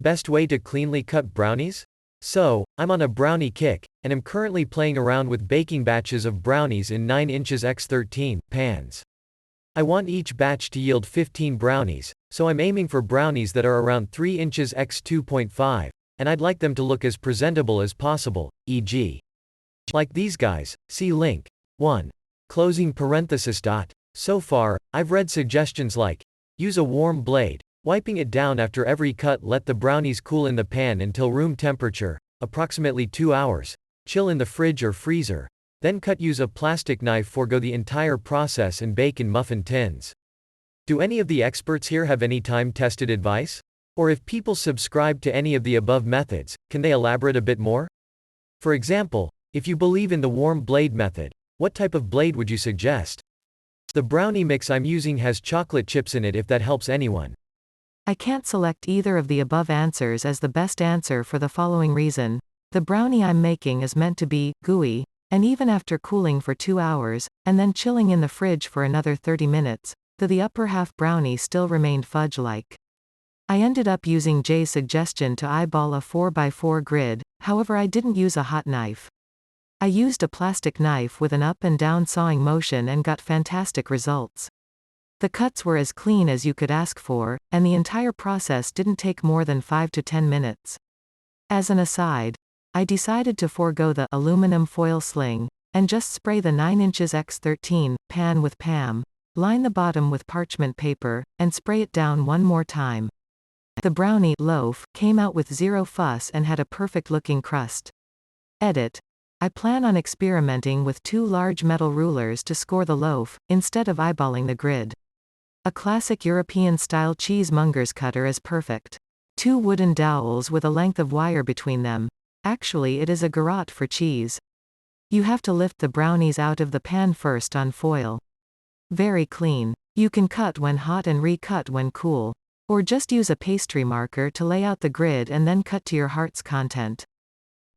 Best way to cleanly cut brownies? So, I'm on a brownie kick, and am currently playing around with baking batches of brownies in 9 inches x 13 pans. I want each batch to yield 15 brownies, so I'm aiming for brownies that are around 3 inches x 2.5, and I'd like them to look as presentable as possible, e.g. like these guys, see link. 1. Closing parenthesis dot. So far, I've read suggestions like, use a warm blade, wiping it down after every cut, let the brownies cool in the pan until room temperature, approximately 2 hours, chill in the fridge or freezer, then cut, use a plastic knife, forgo the entire process and bake in muffin tins. Do any of the experts here have any time-tested advice? Or if people subscribe to any of the above methods, can they elaborate a bit more? For example, if you believe in the warm blade method, what type of blade would you suggest? The brownie mix I'm using has chocolate chips in it, if that helps anyone. I can't select either of the above answers as the best answer for the following reason. The brownie I'm making is meant to be gooey, and even after cooling for 2 hours, and then chilling in the fridge for another 30 minutes, the upper half brownie still remained fudge-like. I ended up using Jay's suggestion to eyeball a 4x4 grid, however I didn't use a hot knife. I used a plastic knife with an up and down sawing motion and got fantastic results. The cuts were as clean as you could ask for, and the entire process didn't take more than 5 to 10 minutes. As an aside, I decided to forego the aluminum foil sling, and just spray the 9 inches x 13 pan with PAM, line the bottom with parchment paper, and spray it down one more time. The brownie loaf came out with zero fuss and had a perfect looking crust. Edit. I plan on experimenting with 2 large metal rulers to score the loaf, instead of eyeballing the grid. A classic European-style cheesemonger's cutter is perfect. 2 wooden dowels with a length of wire between them. Actually, it is a garrote for cheese. You have to lift the brownies out of the pan first on foil. Very clean. You can cut when hot and recut when cool. Or just use a pastry marker to lay out the grid and then cut to your heart's content.